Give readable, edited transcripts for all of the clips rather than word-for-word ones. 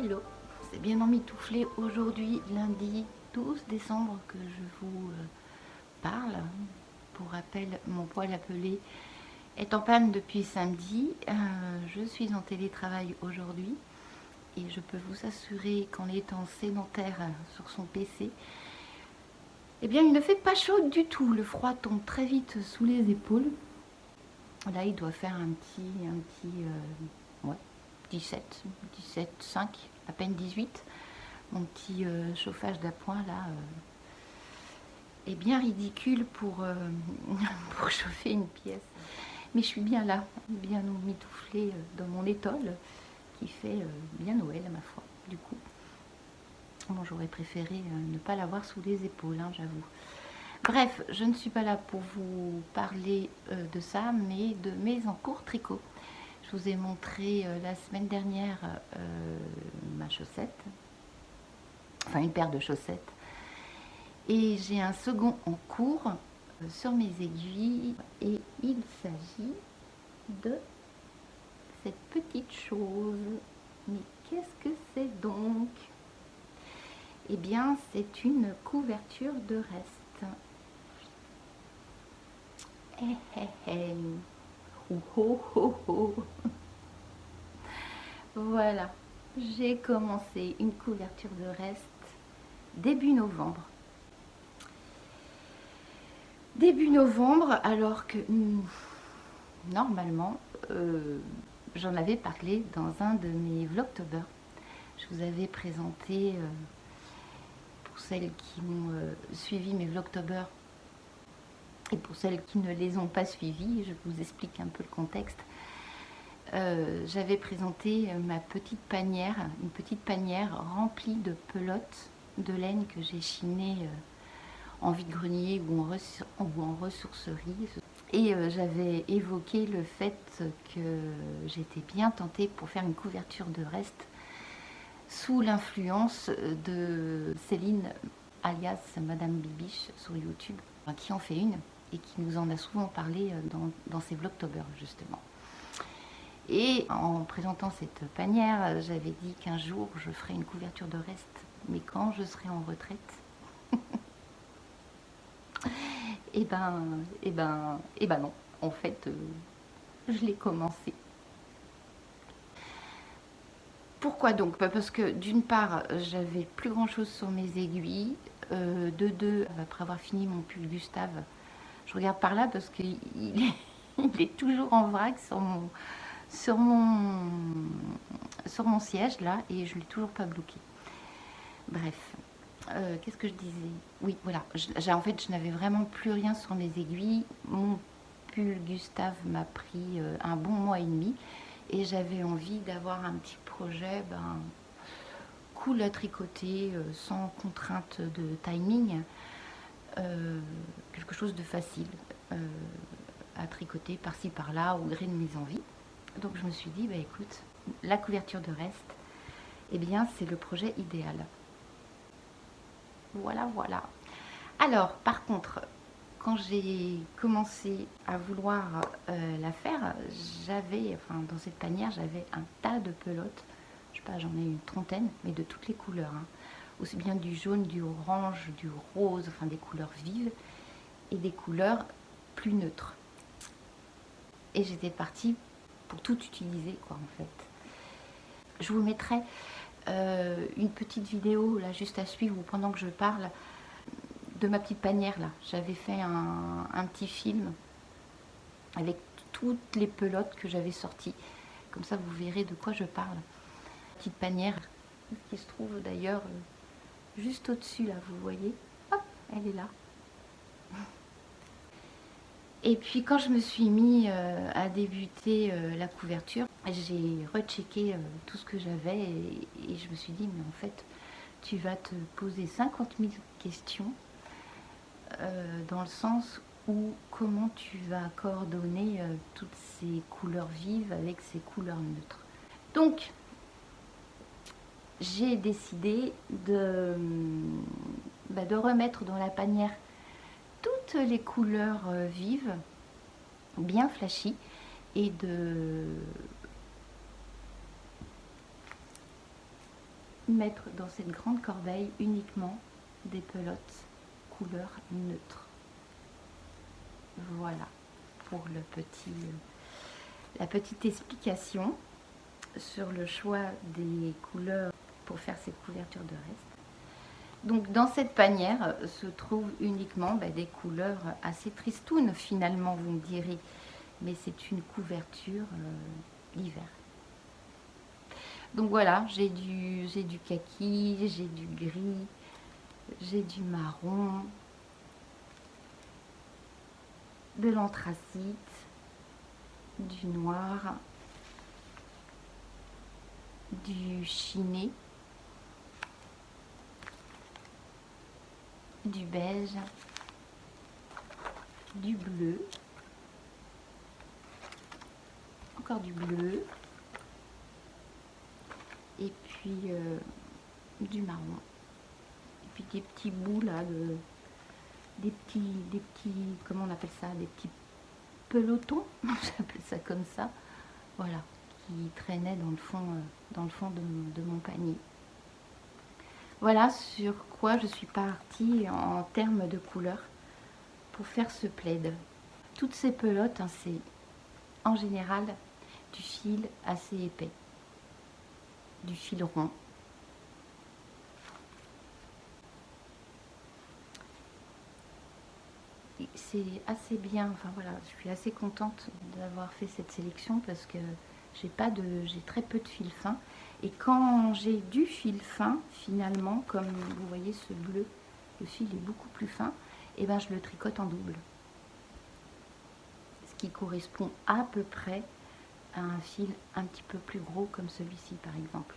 Hello, c'est bien emmitouflé aujourd'hui, lundi 12 décembre, que je vous parle. Pour rappel, mon poêle à peler est en panne depuis samedi. Je suis en télétravail aujourd'hui et je peux vous assurer qu'en étant sédentaire sur son PC, eh bien il ne fait pas chaud du tout. Le froid tombe très vite sous les épaules. Là, il doit faire un petit ouais, 17, 5, à peine 18. Mon petit chauffage d'appoint là est bien ridicule pour, pour chauffer une pièce. Mais je suis bien là, bien mitouflée dans mon étole qui fait bien Noël à ma foi. Du coup, bon, j'aurais préféré ne pas l'avoir sous les épaules, hein, j'avoue. Bref, je ne suis pas là pour vous parler de ça, mais de mes encours tricot. Je vous ai montré la semaine dernière ma chaussette, enfin une paire de chaussettes. Et j'ai un second en cours sur mes aiguilles et il s'agit de cette petite chose. Mais qu'est-ce que c'est donc? Eh bien, c'est une couverture de reste. Eh, eh, eh. Oh, oh, oh, oh. Voilà, j'ai commencé une couverture de reste début novembre. Début novembre, alors que normalement, j'en avais parlé dans un de mes Vlogtober. Je vous avais présenté, pour celles qui m'ont suivi mes Vlogtober, et pour celles qui ne les ont pas suivis, je vous explique un peu le contexte. J'avais présenté ma petite panière, une petite panière remplie de pelotes de laine que j'ai chinées en vide-grenier ou en ressourcerie. Et j'avais évoqué le fait que j'étais bien tentée pour faire une couverture de reste sous l'influence de Céline, alias Madame Bibiche, sur YouTube, qui en fait une et qui nous en a souvent parlé dans ses Vlogtober justement. Et en présentant cette panière, j'avais dit qu'un jour je ferais une couverture de reste, mais quand je serai en retraite. Et ben non, en fait, je l'ai commencé. Pourquoi donc? Parce que d'une part, j'avais plus grand chose sur mes aiguilles. De deux, après avoir fini mon pull Gustave, je regarde par là parce qu'il est, il est toujours en vrac sur mon siège là et je ne l'ai toujours pas bloqué. Bref, qu'est-ce que je disais? Oui, voilà, en fait, je n'avais vraiment plus rien sur mes aiguilles. Mon pull Gustave m'a pris un bon mois et demi et j'avais envie d'avoir un petit projet cool à tricoter, sans contrainte de timing, quelque chose de facile à tricoter par-ci par-là au gré de mes envies. Donc je me suis dit, bah écoute, la couverture de reste, eh bien c'est le projet idéal. Voilà, voilà. Alors, par contre, quand j'ai commencé à vouloir la faire, dans cette panière, j'avais un tas de pelotes. Je sais pas, j'en ai une trentaine, mais de toutes les couleurs. Hein. Aussi bien du jaune, du orange, du rose, enfin des couleurs vives et des couleurs plus neutres. Et j'étais partie pour tout utiliser, quoi, en fait. Je vous mettrai une petite vidéo, là, juste à suivre, ou pendant que je parle, de ma petite panière là. J'avais fait un petit film avec toutes les pelotes que j'avais sorties. Comme ça vous verrez de quoi je parle. Petite panière qui se trouve d'ailleurs juste au-dessus là, vous voyez. Hop, elle est là. Et puis quand je me suis mis à débuter la couverture, j'ai rechecké tout ce que j'avais et je me suis dit mais en fait tu vas te poser 50 000 questions dans le sens où comment tu vas coordonner toutes ces couleurs vives avec ces couleurs neutres. Donc, j'ai décidé de remettre dans la panière toutes les couleurs vives, bien flashy, et mettre dans cette grande corbeille uniquement des pelotes couleur neutre. Voilà pour la petite explication sur le choix des couleurs pour faire cette couverture de reste. Donc dans cette panière se trouvent uniquement des couleurs assez tristounes finalement, vous me direz, mais c'est une couverture l'hiver. Donc voilà, j'ai du kaki, j'ai du gris, j'ai du marron, de l'anthracite, du noir, du chiné, du beige, du bleu, encore du bleu, et puis du marron, et puis des petits bouts là, des petits, comment on appelle ça, des petits pelotons, j'appelle ça comme ça, voilà, qui traînaient dans le fond de mon panier. Voilà sur quoi je suis partie en termes de couleurs pour faire ce plaid. Toutes ces pelotes, hein, c'est en général du fil assez épais, du fil rond. C'est assez bien, enfin voilà, je suis assez contente d'avoir fait cette sélection parce que j'ai très peu de fil fin. Et quand j'ai du fil fin, finalement, comme vous voyez ce bleu, le fil est beaucoup plus fin, et ben je le tricote en double. Ce qui correspond à peu près à un fil un petit peu plus gros comme celui-ci par exemple.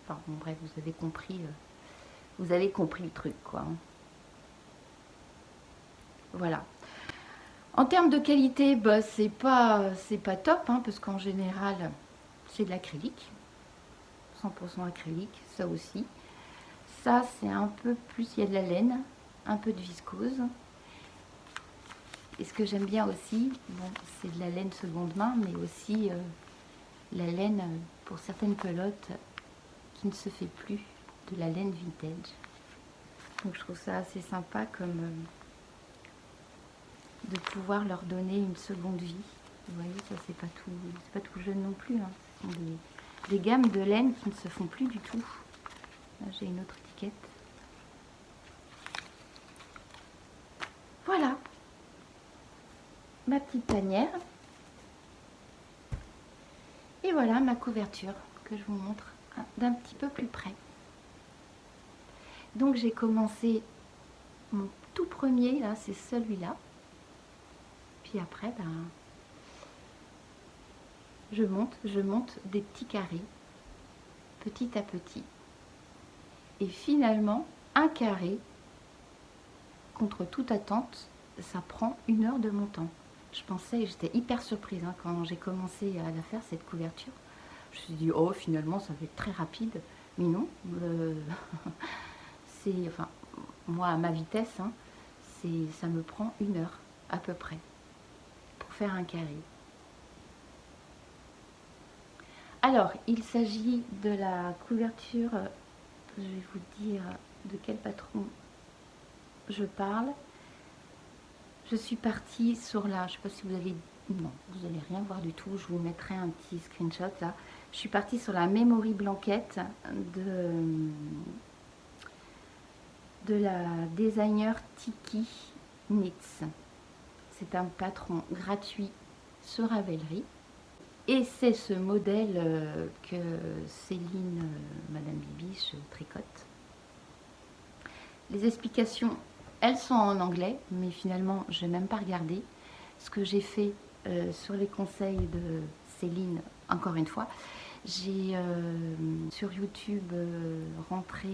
Enfin bon, bref, vous avez compris le truc quoi. Voilà. En termes de qualité, c'est pas top, hein, parce qu'en général, c'est de l'acrylique. 100% acrylique, ça aussi. Ça, c'est un peu plus, il y a de la laine, un peu de viscose. Et ce que j'aime bien aussi, bon, c'est de la laine seconde main, mais aussi la laine pour certaines pelotes qui ne se fait plus, de la laine vintage. Donc je trouve ça assez sympa comme de pouvoir leur donner une seconde vie. Vous voyez, ça c'est pas tout jeune non plus, hein. Ce sont des gammes de laine qui ne se font plus du tout. Là j'ai une autre étiquette. Voilà ma petite tanière. Et voilà ma couverture que je vous montre d'un petit peu plus près. Donc j'ai commencé mon tout premier, là c'est celui-là. Puis après, je monte des petits carrés, petit à petit. Et finalement, un carré, contre toute attente, ça prend 1 heure de mon temps. Je pensais, j'étais hyper surprise hein, quand j'ai commencé à la faire, cette couverture. Je me suis dit, oh, finalement, ça va être très rapide. Mais non, c'est, enfin, moi, à ma vitesse, hein, ça me prend 1 heure à peu près pour faire un carré. Alors, il s'agit de la couverture, je vais vous dire de quel patron je parle. Je suis partie sur la, je ne sais pas si vous allez, non, vous n'allez rien voir du tout, je vous mettrai un petit screenshot là. Je suis partie sur la Memory Blanket de la designer Tiki Knits. C'est un patron gratuit sur Ravelry. Et c'est ce modèle que Céline, Madame Bibiche, tricote. Les explications, elles sont en anglais, mais finalement, je n'ai même pas regardé. Ce que j'ai fait sur les conseils de Céline, encore une fois, j'ai sur YouTube rentré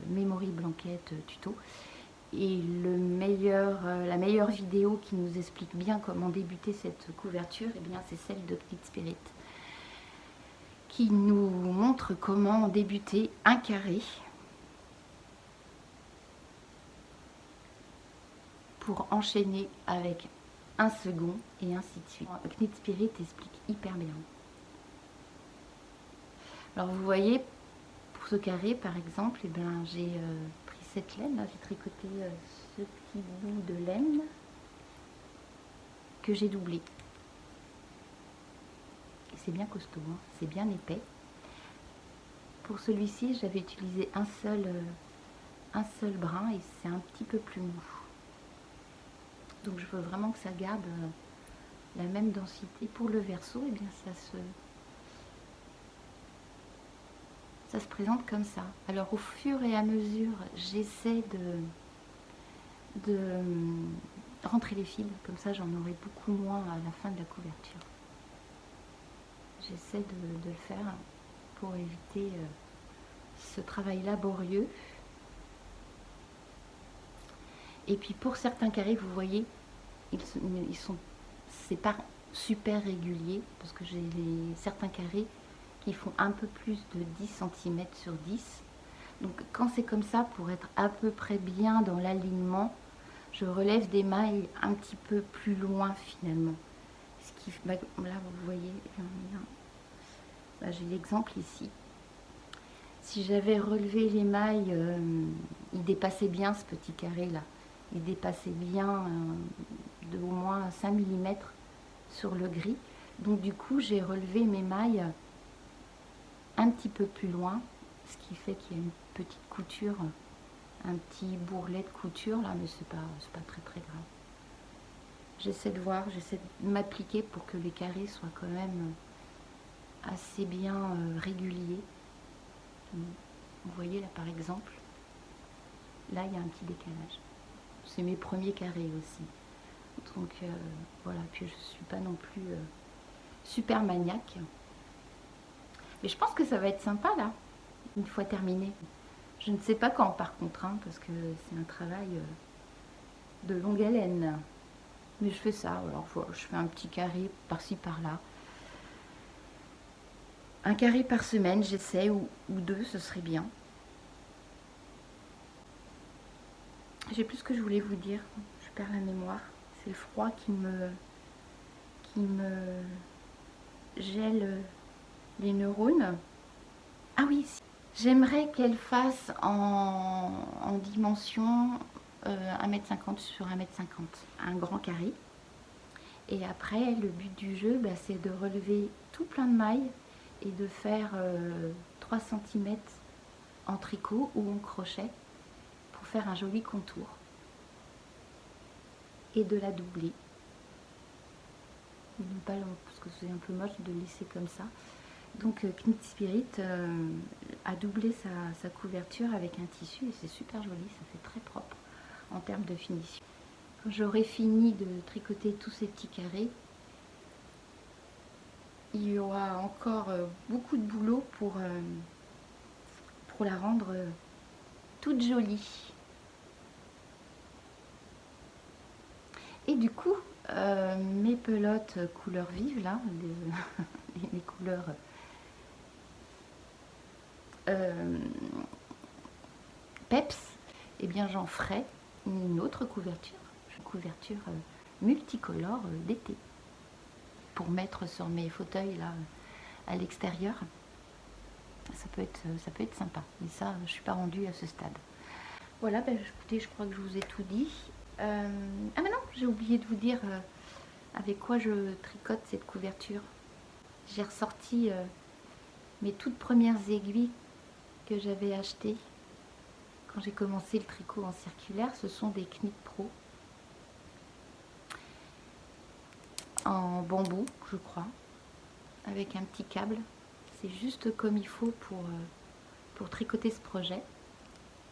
Memory Blanket tuto. Et la meilleure vidéo qui nous explique bien comment débuter cette couverture, eh bien c'est celle de Knit Spirit, qui nous montre comment débuter un carré pour enchaîner avec un second et ainsi de suite. Knit Spirit explique hyper bien. Alors vous voyez, pour ce carré par exemple, eh ben, j'ai pris cette laine, là j'ai tricoté ce petit bout de laine que j'ai doublé. C'est bien costaud, hein, c'est bien épais. Pour celui-ci, j'avais utilisé un seul brin et c'est un petit peu plus mou. Donc je veux vraiment que ça garde la même densité. Pour le verso, eh bien ça se présente comme ça. Alors au fur et à mesure, j'essaie de rentrer les fils, comme ça j'en aurai beaucoup moins à la fin de la couverture. J'essaie de le faire pour éviter ce travail laborieux. Et puis pour certains carrés, vous voyez, c'est pas super régulier, parce que j'ai certains carrés qui font un peu plus de 10 cm sur 10. Donc quand c'est comme ça, pour être à peu près bien dans l'alignement, je relève des mailles un petit peu plus loin finalement. Ce qui, là vous voyez, là j'ai l'exemple ici. Si j'avais relevé les mailles, il dépassait bien ce petit carré là. Il dépassait bien de au moins 5 mm sur le gris. Donc du coup j'ai relevé mes mailles un petit peu plus loin, ce qui fait qu'il y a une petite couture, un petit bourrelet de couture là, mais c'est pas très grave. J'essaie de voir, j'essaie de m'appliquer pour que les carrés soient quand même assez bien réguliers. Vous voyez là par exemple, là il y a un petit décalage. C'est mes premiers carrés aussi. Donc voilà, puis je suis pas non plus super maniaque. Mais je pense que ça va être sympa là, une fois terminé. Je ne sais pas quand par contre, hein, parce que c'est un travail de longue haleine. Mais je fais ça, alors je fais un petit carré par-ci par-là. Un carré par semaine, j'essaie, ou deux, ce serait bien. J'ai plus ce que je voulais vous dire, je perds la mémoire. C'est le froid qui me gèle les neurones. Ah oui, j'aimerais qu'elle fasse en dimension 1,50 m sur 1,50 m, un grand carré. Et après, le but du jeu, bah, c'est de relever tout plein de mailles et de faire 3 cm en tricot ou en crochet pour faire un joli contour. Et de la doubler. Parce que c'est un peu moche de laisser comme ça. Donc Knit Spirit a doublé sa couverture avec un tissu et c'est super joli, ça fait très propre en termes de finition. Quand j'aurai fini de tricoter tous ces petits carrés, il y aura encore beaucoup de boulot pour la rendre toute jolie. Et du coup, mes pelotes couleur vive là, les couleurs peps, et bien j'en ferai une autre couverture, multicolore d'été, pour mettre sur mes fauteuils là à l'extérieur. Ça peut être sympa, mais ça je suis pas rendue à ce stade. Voilà, ben, écoutez, je crois que je vous ai tout dit. Ah mais non, j'ai oublié de vous dire avec quoi je tricote cette couverture. J'ai ressorti mes toutes premières aiguilles que j'avais achetées quand j'ai commencé le tricot en circulaire. Ce sont des Knit Pro en bambou, je crois, avec un petit câble. C'est juste comme il faut pour tricoter ce projet.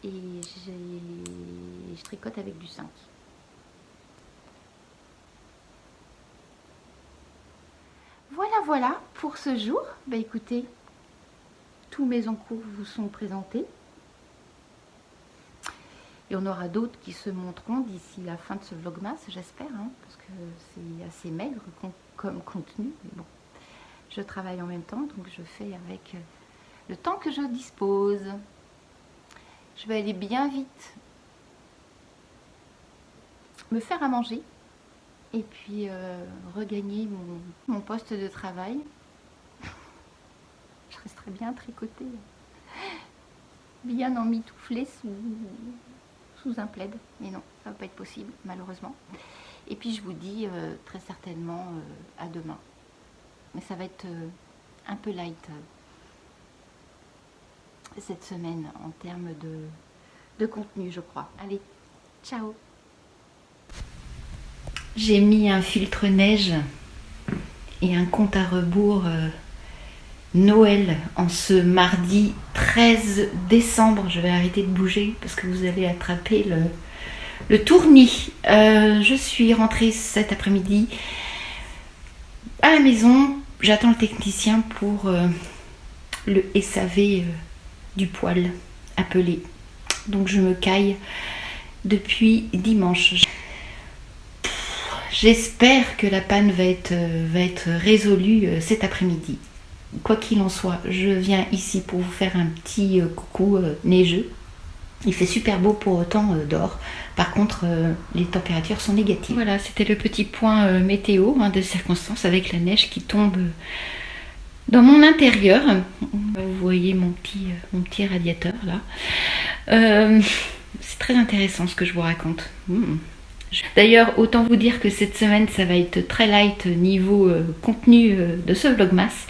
Et je tricote avec du 5. Voilà pour ce jour. Bah écoutez, tous mes encours vous sont présentés. Il y en aura d'autres qui se montreront d'ici la fin de ce vlogmas, j'espère, hein, parce que c'est assez maigre comme contenu. Mais bon, je travaille en même temps, donc je fais avec le temps que je dispose. Je vais aller bien vite me faire à manger et puis regagner mon poste de travail. Je resterai très bien tricoter, bien emmitouflé sous un plaid. Mais non, ça va pas être possible, malheureusement. Et puis je vous dis très certainement à demain. Mais ça va être un peu light cette semaine en termes de contenu, je crois. Allez, ciao! J'ai mis un filtre neige et un compte à rebours Noël en ce mardi 13 décembre. Je vais arrêter de bouger parce que vous allez attraper le tournis. Je suis rentrée cet après-midi à la maison. J'attends le technicien pour le SAV du poêle appelé. Donc je me caille depuis dimanche. J'espère que la panne va être résolue cet après-midi. Quoi qu'il en soit, je viens ici pour vous faire un petit coucou neigeux. Il fait super beau pour autant dehors. Par contre, les températures sont négatives. Voilà, c'était le petit point météo de circonstance avec la neige qui tombe dans mon intérieur. Vous voyez mon petit radiateur là. C'est très intéressant ce que je vous raconte. D'ailleurs, autant vous dire que cette semaine, ça va être très light niveau contenu de ce vlogmas,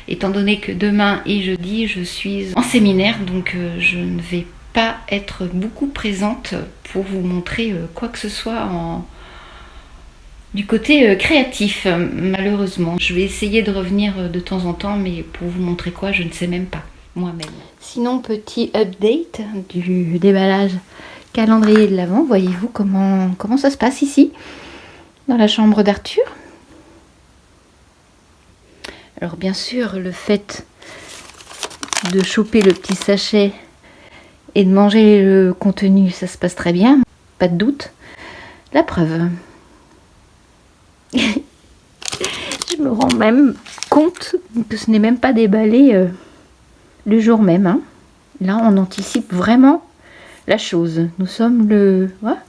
étant donné que demain et jeudi, je suis en séminaire, donc je ne vais pas être beaucoup présente pour vous montrer quoi que ce soit du côté créatif, malheureusement. Je vais essayer de revenir de temps en temps, mais pour vous montrer quoi, je ne sais même pas, moi-même. Sinon, petit update du déballage calendrier de l'Avent. Voyez-vous comment ça se passe ici, dans la chambre d'Arthur. Alors bien sûr, le fait de choper le petit sachet et de manger le contenu, ça se passe très bien, pas de doute. La preuve. Je me rends même compte que ce n'est même pas déballé le jour même. Hein. Là, on anticipe vraiment la chose. Nous sommes le 20.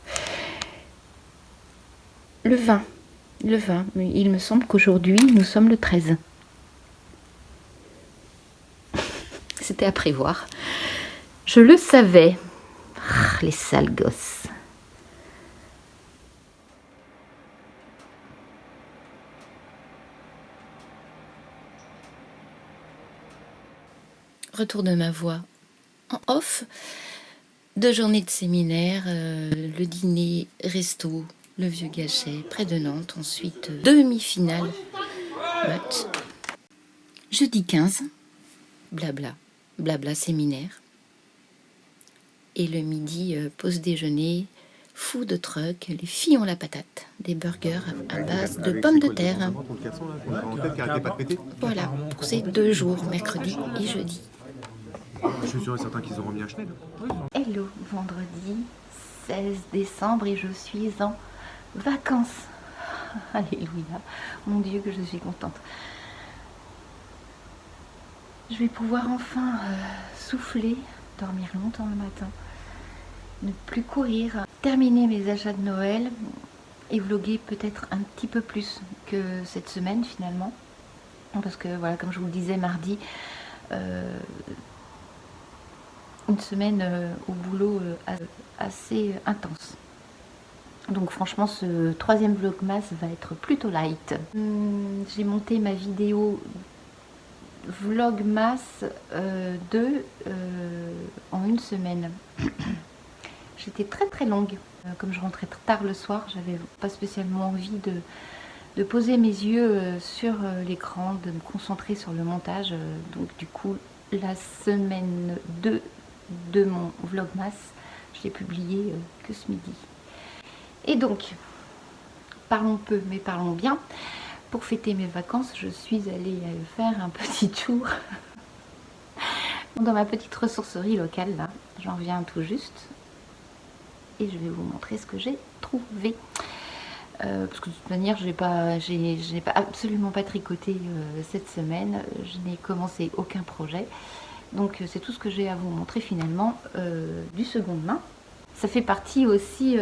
Le 20. Il me semble qu'aujourd'hui, nous sommes le 13. C'était à prévoir. Je le savais. Les sales gosses. Retour de ma voix en off. 2 journées de séminaire, le dîner, resto, le Vieux Gachet, près de Nantes. Ensuite, demi-finale, match. Jeudi 15, blabla, blabla séminaire. Et le midi, pause déjeuner, food truck, les filles ont la patate. Des burgers à base de pommes de terre. Voilà, pour ces 2 jours, mercredi et jeudi. Je suis sûr et certain qu'ils auront mis un Schneider. Hello, vendredi 16 décembre et je suis en vacances. Alléluia, mon Dieu que je suis contente. Je vais pouvoir enfin souffler, dormir longtemps le matin, ne plus courir, terminer mes achats de Noël et vlogger peut-être un petit peu plus que cette semaine finalement. Parce que voilà, comme je vous le disais mardi, une semaine au boulot assez intense. Donc franchement ce 3e vlogmas va être plutôt light. J'ai monté ma vidéo vlogmas 2 en une semaine. J'étais très longue. Comme je rentrais tard le soir, j'avais pas spécialement envie de poser mes yeux sur l'écran, de me concentrer sur le montage. Donc du coup la semaine 2 de mon vlogmas, je l'ai publié que ce midi. Et donc, parlons peu mais parlons bien. Pour fêter mes vacances, je suis allée faire un petit tour dans ma petite ressourcerie locale là. J'en reviens tout juste et je vais vous montrer ce que j'ai trouvé. Parce que de toute manière, je n'ai absolument pas tricoté cette semaine. Je n'ai commencé aucun projet. Donc c'est tout ce que j'ai à vous montrer finalement du seconde main. Ça fait partie aussi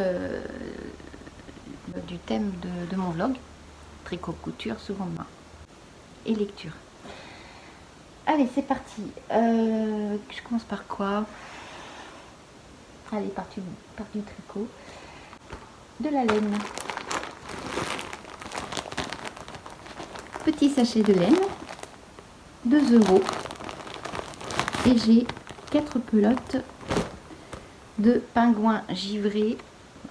du thème de mon vlog, tricot couture seconde main et lecture. Allez, c'est parti. Je commence par quoi? Allez, par du tricot. De la laine. Petit sachet de laine. 2 €. Et j'ai 4 pelotes de pingouins givrés.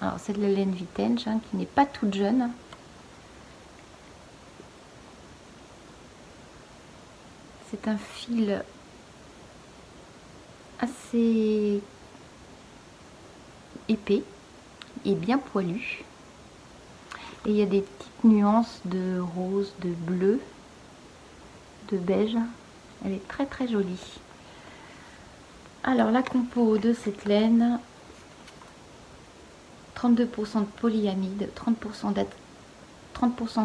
Alors, c'est de la laine vintage hein, qui n'est pas toute jeune. C'est un fil assez épais et bien poilu. Et il y a des petites nuances de rose, de bleu, de beige. Elle est très très jolie. Alors la compo de cette laine, 32% de polyamide, 30%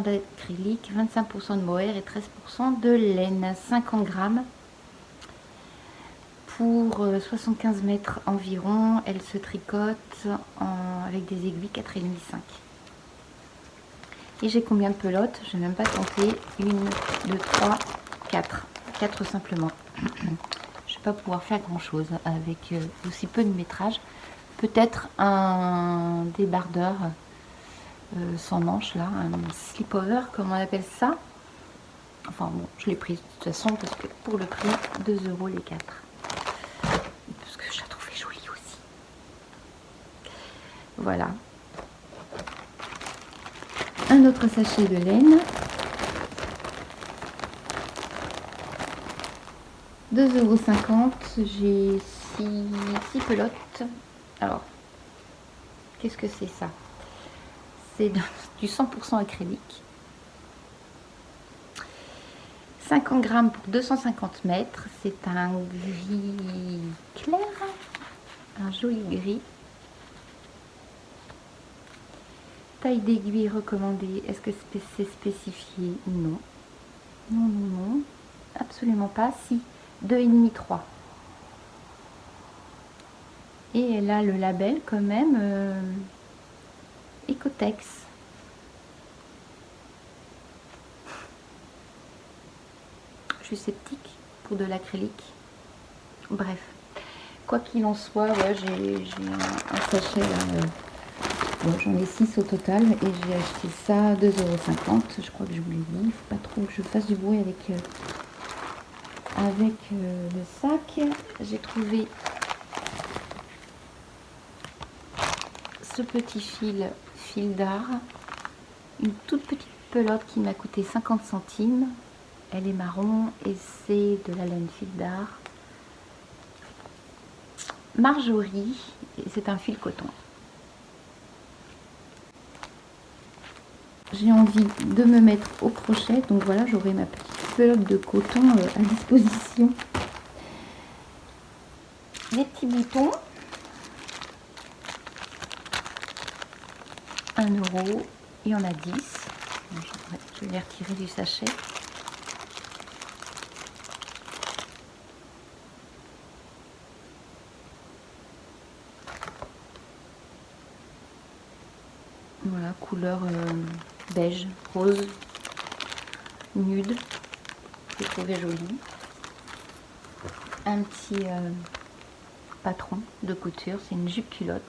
d'acrylique, 25% de mohair et 13% de laine, 50 grammes. Pour 75 mètres environ, elle se tricote avec des aiguilles 4,5, 5. Et j'ai combien de pelotes? Je n'ai même pas compté. 1, 2, 3, 4. 4 simplement. Je ne vais pas pouvoir faire grand chose avec aussi peu de métrage. Peut-être un débardeur sans manche là, un slip-over comme on appelle ça. Enfin bon, je l'ai pris de toute façon parce que pour le prix, 2 € les 4. Parce que je la trouvais jolie aussi. Voilà. Un autre sachet de laine. 2,50 €. J'ai 6 pelotes. Alors, qu'est-ce que c'est ça? C'est du 100% acrylique. 50 grammes pour 250 mètres. C'est un gris clair. Un joli gris. Taille d'aiguille recommandée. Est-ce que c'est spécifié? Non. Non, non, non. Absolument pas. Si. 2,5, 3. Et elle a le label quand même Ecotex. Je suis sceptique pour de l'acrylique. Bref. Quoi qu'il en soit, ouais, j'ai un sachet là. Bon, j'en ai 6 au total et j'ai acheté ça 2,50 €. Je crois que je vous l'ai dit. Il ne faut pas trop que je fasse du bruit avec le sac. J'ai trouvé ce petit fil d'art, une toute petite pelote qui m'a coûté 50 centimes. Elle est marron et c'est de la laine fil d'art Marjorie et c'est un fil coton. J'ai envie de me mettre au crochet, donc voilà, j'aurai ma petite pelote de coton à disposition. Des petits boutons, 1 €, il y en a 10. Je vais les retirer du sachet. Voilà, couleur beige, rose, nude. Je trouvais joli. Un petit patron de couture, c'est une jupe culotte.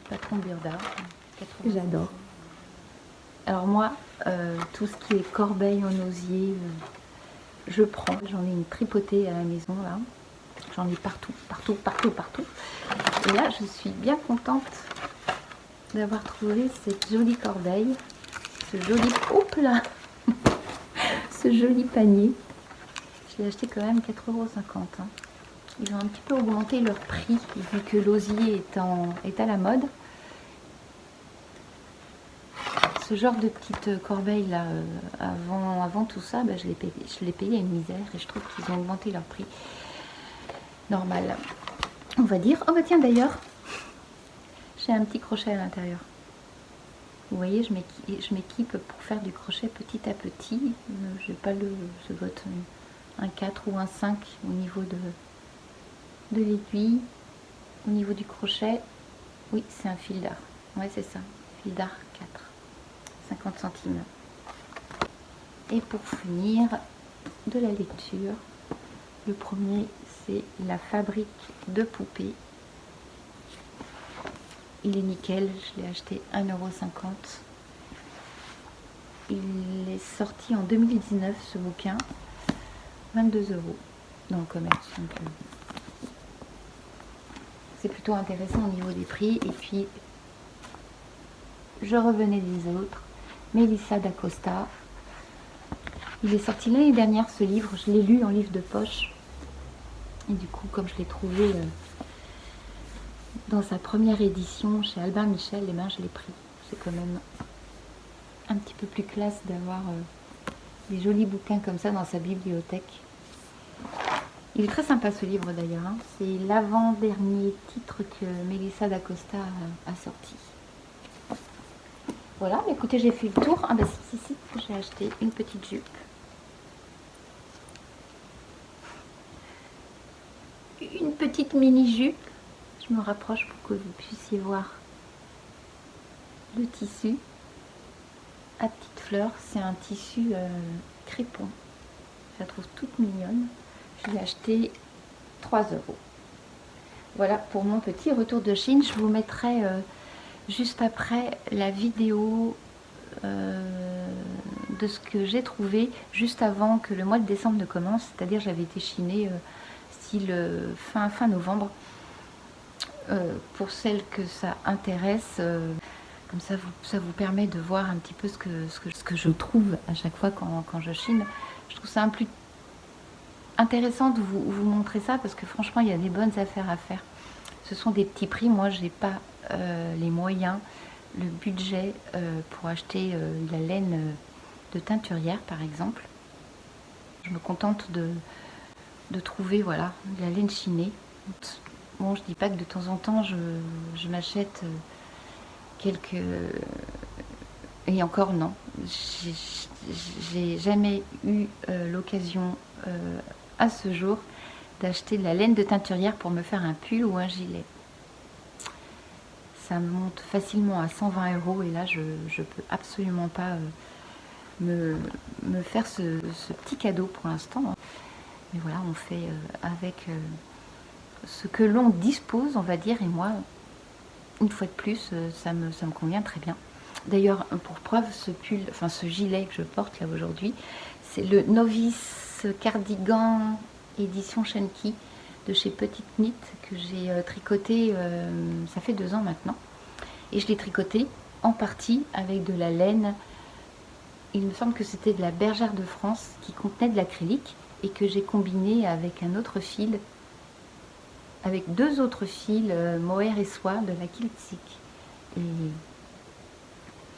Patron Burda. J'adore. Alors moi, tout ce qui est corbeille en osier, je prends. J'en ai une tripotée à la maison là. J'en ai partout, partout, partout, partout. Et là, je suis bien contente d'avoir trouvé cette jolie corbeille, ce joli, hop là, ce joli panier. Je l'ai acheté quand même 4,50 €. Hein. Ils ont un petit peu augmenté leur prix vu que l'osier est à la mode. Ce genre de petite corbeille là, avant tout ça, bah, je l'ai payé à une misère et je trouve qu'ils ont augmenté leur prix. Normal, on va dire. Oh bah tiens d'ailleurs, j'ai un petit crochet à l'intérieur. Vous voyez, je m'équipe pour faire du crochet petit à petit. Je n'ai pas ça doit être un 4 ou un 5 au niveau de l'aiguille. Au niveau du crochet, oui, c'est un fil d'art. Ouais, c'est ça, fil d'art 4, 50 centimes. Et pour finir, de la lecture. Le premier, c'est la fabrique de poupées. Il est nickel, je l'ai acheté 1,50 €. Il est sorti en 2019 ce bouquin, 22 € dans le commerce. Donc, c'est plutôt intéressant au niveau des prix. Et puis, je revenais des autres. Melissa d'Acosta. Il est sorti l'année dernière ce livre, je l'ai lu en livre de poche. Et du coup, comme je l'ai trouvé dans sa première édition chez Albin Michel, eh ben, je l'ai pris. C'est quand même un petit peu plus classe d'avoir des jolis bouquins comme ça dans sa bibliothèque. Il est très sympa ce livre d'ailleurs, hein. C'est l'avant-dernier titre que Melissa d'Acosta a sorti. Voilà, écoutez, j'ai fait le tour. Ah bah si, j'ai acheté une petite jupe. Une petite mini-jupe. Je me rapproche pour que vous puissiez voir le tissu à petites fleurs. C'est un tissu crépon. Je la trouve toute mignonne. Je l'ai acheté 3 €. Voilà pour mon petit retour de Chine. Je vous mettrai juste après la vidéo de ce que j'ai trouvé juste avant que le mois de décembre ne commence. C'est-à-dire j'avais été chinée style fin novembre. Pour celles que ça intéresse, comme ça vous permet de voir un petit peu ce que je trouve à chaque fois quand je chine. Je trouve ça un plus intéressant de vous montrer ça parce que franchement il y a des bonnes affaires à faire. Ce sont des petits prix, moi j'ai pas les moyens, le budget pour acheter la laine de teinturière par exemple. Je me contente de trouver voilà, de la laine chinée. Bon, je dis pas que de temps en temps je m'achète quelques... Et encore non, j'ai jamais eu l'occasion à ce jour d'acheter de la laine de teinturière pour me faire un pull ou un gilet. Ça monte facilement à 120 € et là je peux absolument pas me faire ce petit cadeau pour l'instant. Mais voilà, on fait avec ce que l'on dispose, on va dire, et moi, une fois de plus, ça me convient très bien. D'ailleurs, pour preuve, ce pull, enfin ce gilet que je porte là aujourd'hui, c'est le Novice Cardigan édition Shenki de chez Petite Knit que j'ai tricoté, ça fait 2 ans maintenant. Et je l'ai tricoté en partie avec de la laine, il me semble que c'était de la Bergère de France qui contenait de l'acrylique et que j'ai combiné avec un autre fil, avec 2 autres fils mohair et soie de la Kiltsik. Et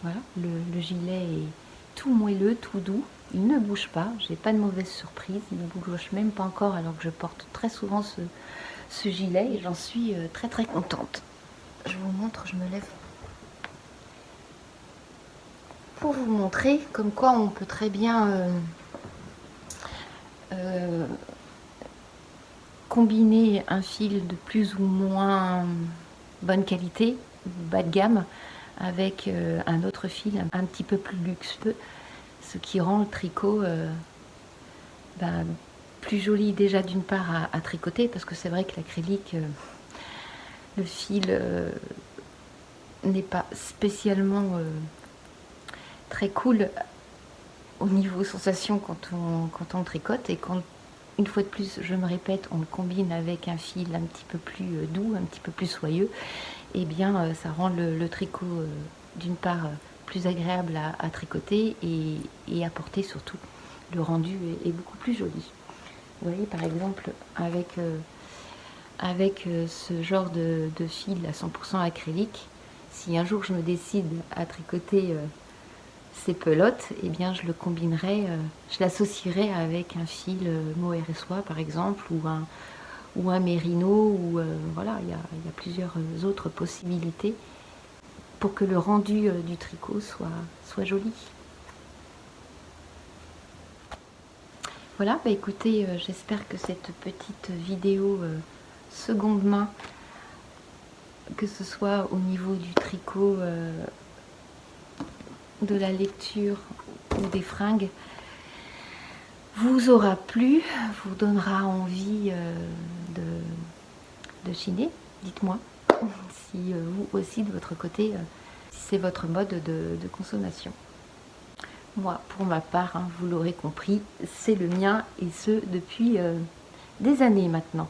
voilà, le gilet est tout moelleux, tout doux, il ne bouge pas, j'ai pas de mauvaise surprise, il ne bouge même pas encore alors que je porte très souvent ce gilet et j'en suis très contente. Je vous montre, je me lève pour vous montrer comme quoi on peut très bien combiner un fil de plus ou moins bonne qualité, bas de gamme, avec un autre fil un petit peu plus luxueux, ce qui rend le tricot plus joli déjà d'une part à tricoter, parce que c'est vrai que l'acrylique, le fil n'est pas spécialement très cool au niveau sensation quand on tricote, et quand, une fois de plus, je me répète, on le combine avec un fil un petit peu plus doux, un petit peu plus soyeux, et bien ça rend le tricot d'une part plus agréable à tricoter et à porter surtout. Le rendu est beaucoup plus joli. Vous voyez par exemple avec ce genre de fil à 100% acrylique, si un jour je me décide à tricoter ces pelotes, eh bien je le combinerai, je l'associerai avec un fil mohair et soie par exemple, ou un mérino, ou voilà, il y a plusieurs autres possibilités pour que le rendu du tricot soit joli. Voilà, écoutez, j'espère que cette petite vidéo seconde main, que ce soit au niveau du tricot, de la lecture ou des fringues, vous aura plu, vous donnera envie de chiner. Dites-moi si vous aussi de votre côté, si c'est votre mode de consommation. Moi, pour ma part, hein, vous l'aurez compris, c'est le mien et ce depuis des années maintenant.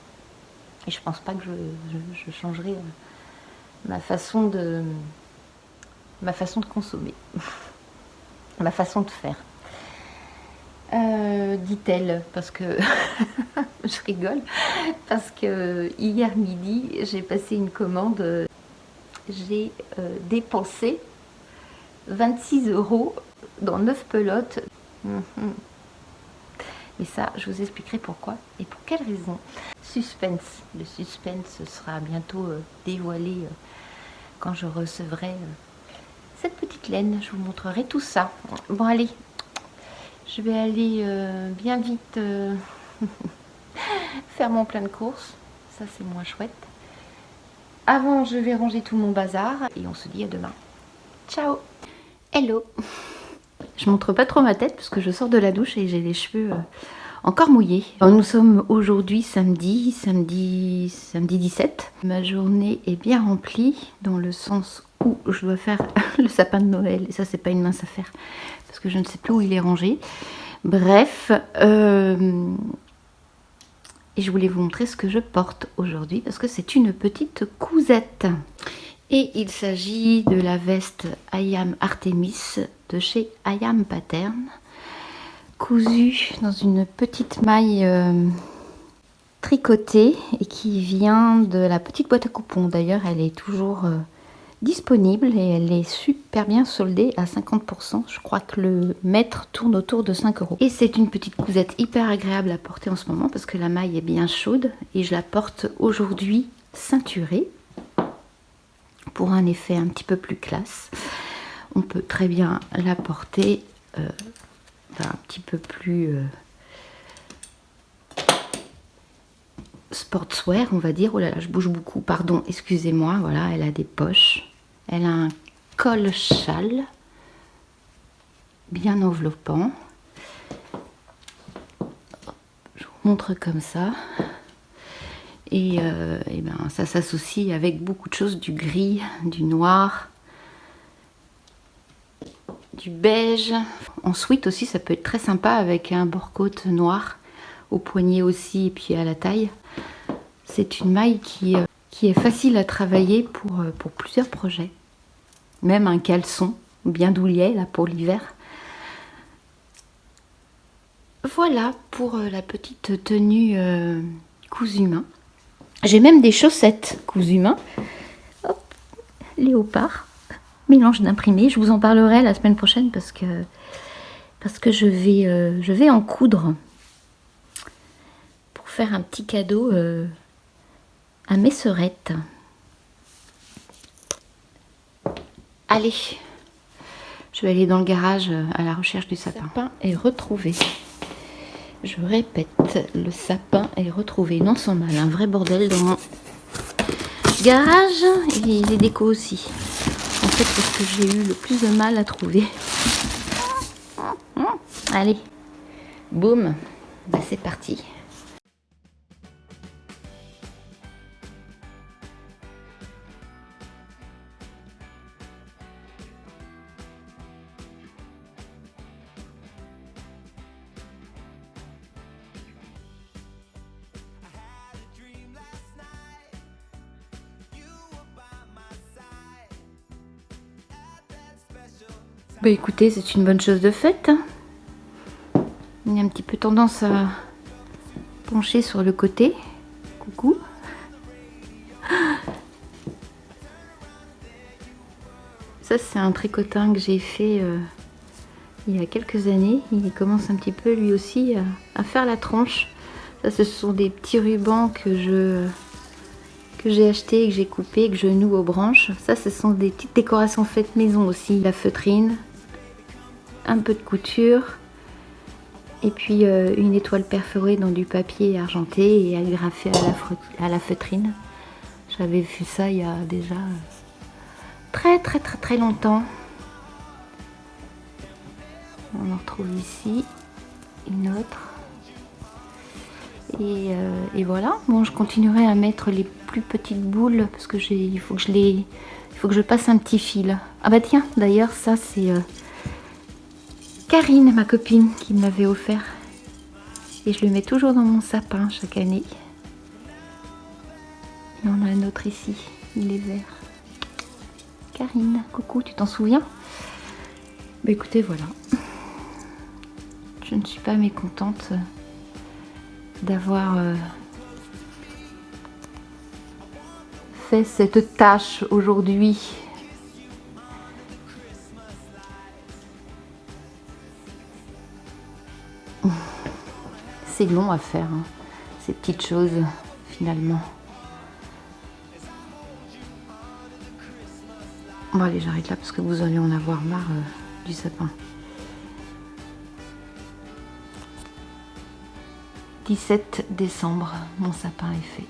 Et je pense pas que je changerai ma façon de consommer, ma façon de faire. Dit-elle, parce que je rigole, parce que hier midi, j'ai passé une commande, j'ai dépensé 26 € dans 9 pelotes. Et ça, je vous expliquerai pourquoi et pour quelle raison. Suspense. Le suspense sera bientôt dévoilé quand je recevrai cette petite laine. Je vous montrerai tout ça. Bon, allez. Je vais aller bien vite faire mon plein de courses. Ça, c'est moins chouette. Avant, je vais ranger tout mon bazar. Et on se dit à demain. Ciao. Hello. Je montre pas trop ma tête parce que je sors de la douche et j'ai les cheveux encore mouillés. Alors, nous sommes aujourd'hui samedi 17. Ma journée est bien remplie dans le sens où je dois faire le sapin de Noël. Et ça, c'est pas une mince affaire parce que je ne sais plus où il est rangé. Bref, et je voulais vous montrer ce que je porte aujourd'hui parce que c'est une petite cousette. Et il s'agit de la veste I Am Artemis de chez I Am Pattern, cousue dans une petite maille tricotée et qui vient de la petite boîte à coupons. D'ailleurs, elle est toujours disponible et elle est super bien soldée à 50%. Je crois que le mètre tourne autour de 5 €. Et c'est une petite cousette hyper agréable à porter en ce moment parce que la maille est bien chaude et je la porte aujourd'hui ceinturée. Pour un effet un petit peu plus classe, on peut très bien la porter un petit peu plus sportswear, on va dire. Oh là là, je bouge beaucoup, pardon, excusez-moi. Voilà, elle a des poches, elle a un col châle bien enveloppant. Je vous montre comme ça. Et ben, ça s'associe avec beaucoup de choses, du gris, du noir, du beige. En sweat aussi, ça peut être très sympa avec un bord-côte noir, au poignet aussi et puis à la taille. C'est une maille qui est facile à travailler pour plusieurs projets. Même un caleçon bien douillet là, pour l'hiver. Voilà pour la petite tenue cousue main. J'ai même des chaussettes cousues main. Hop, léopard, mélange d'imprimé. Je vous en parlerai la semaine prochaine parce que je vais en coudre pour faire un petit cadeau à mes sœurettes. Allez, je vais aller dans le garage à la recherche du sapin. Le sapin est retrouvé. Je répète, le sapin est retrouvé. Non sans mal, un vrai bordel dans mon garage et les décos aussi. En fait, c'est ce que j'ai eu le plus de mal à trouver. Allez, boum, bah, c'est parti. Bah écoutez, c'est une bonne chose de faite. Il y a un petit peu tendance à pencher sur le côté. Coucou. Ça, c'est un tricotin que j'ai fait il y a quelques années. Il commence un petit peu lui aussi à faire la tronche. Ça, ce sont des petits rubans que j'ai achetés, que j'ai coupés, que je noue aux branches. Ça, ce sont des petites décorations faites maison aussi. La feutrine, un peu de couture, et puis une étoile perforée dans du papier argenté et agrafée à la feutrine. J'avais fait ça il y a déjà très longtemps. On en retrouve ici une autre. Et voilà. Bon, je continuerai à mettre les plus petites boules parce que il faut que je passe un petit fil. Ah bah tiens, d'ailleurs ça c'est Karine, ma copine, qui me l'avait offert. Et je le mets toujours dans mon sapin chaque année. Et on a un autre ici, il est vert. Karine, coucou, tu t'en souviens? Bah écoutez, voilà. Je ne suis pas mécontente d'avoir fait cette tâche aujourd'hui. C'est long à faire, hein, ces petites choses, finalement. Bon allez, j'arrête là parce que vous allez en avoir marre du sapin. 17 décembre, mon sapin est fait.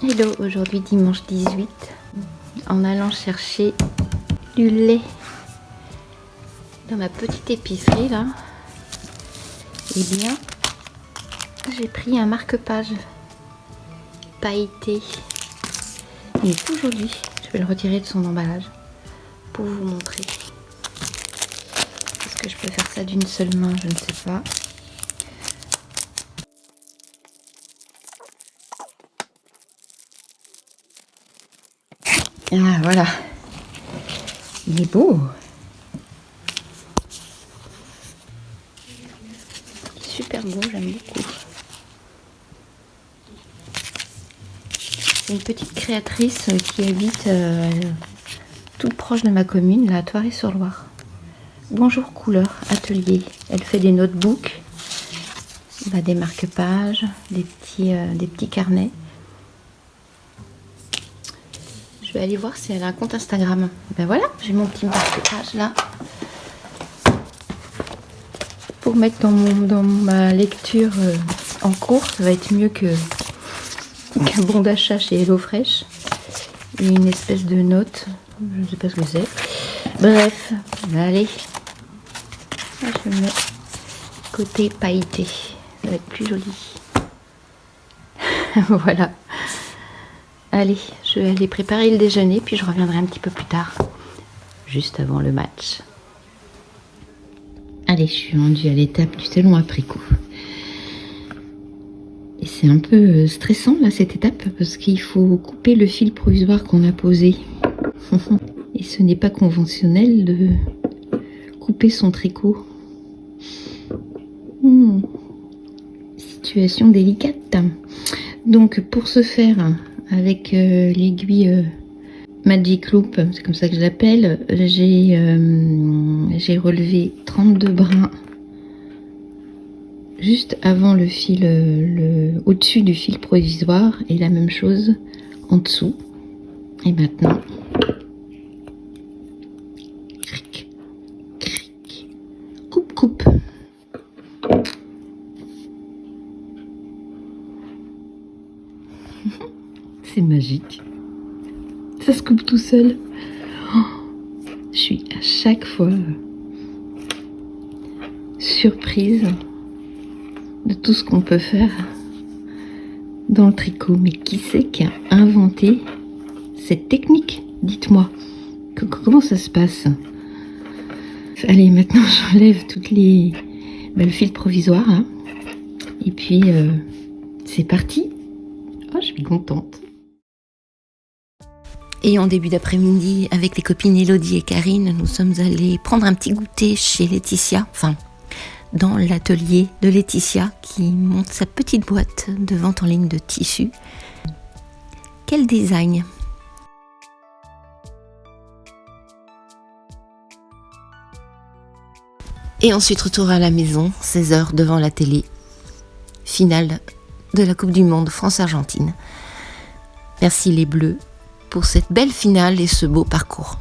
Hello, aujourd'hui dimanche 18, en allant chercher du lait dans ma petite épicerie là, eh bien j'ai pris un marque-page pailleté. Il est tout joli, je vais le retirer de son emballage pour vous montrer. Est-ce que je peux faire ça d'une seule main? Je ne sais pas. Ah voilà, il est beau, super beau, j'aime beaucoup. C'est une petite créatrice qui habite tout proche de ma commune, là, à Thoiry-sur-Loire. Bonjour Couleur Atelier, elle fait des notebooks, des marque-pages, des petits carnets. Je vais aller voir si elle a un compte Instagram. Ben voilà, j'ai mon petit marque-page là. Pour mettre dans ma lecture en cours, ça va être mieux qu'un bon d'achat chez HelloFresh. Et une espèce de note, je ne sais pas ce que c'est. Bref, allez. Là, je mets côté pailleté. Ça va être plus joli. Voilà. Allez, je vais aller préparer le déjeuner, puis je reviendrai un petit peu plus tard, juste avant le match. Allez, je suis rendue à l'étape du talon après coup. Et c'est un peu stressant, là, cette étape, parce qu'il faut couper le fil provisoire qu'on a posé. Et ce n'est pas conventionnel de couper son tricot. Situation délicate. Donc, pour ce faire... avec l'aiguille Magic Loop, c'est comme ça que je l'appelle, j'ai relevé 32 brins juste avant le fil, au-dessus du fil provisoire, et la même chose en dessous. Et maintenant, cric, cric, coupe, coupe. C'est magique. Ça se coupe tout seul. Oh, je suis à chaque fois surprise de tout ce qu'on peut faire dans le tricot. Mais qui c'est qui a inventé cette technique? Dites-moi. Comment ça se passe? Allez, maintenant j'enlève toutes les... le fil provisoire. Hein. Et puis, c'est parti. Oh, je suis contente. Et en début d'après-midi, avec les copines Elodie et Karine, nous sommes allés prendre un petit goûter chez Laetitia, enfin, dans l'atelier de Laetitia qui monte sa petite boîte de vente en ligne de tissus. Quel design! Et ensuite retour à la maison, 16h devant la télé. Finale de la Coupe du Monde France-Argentine. Merci les Bleus pour cette belle finale et ce beau parcours.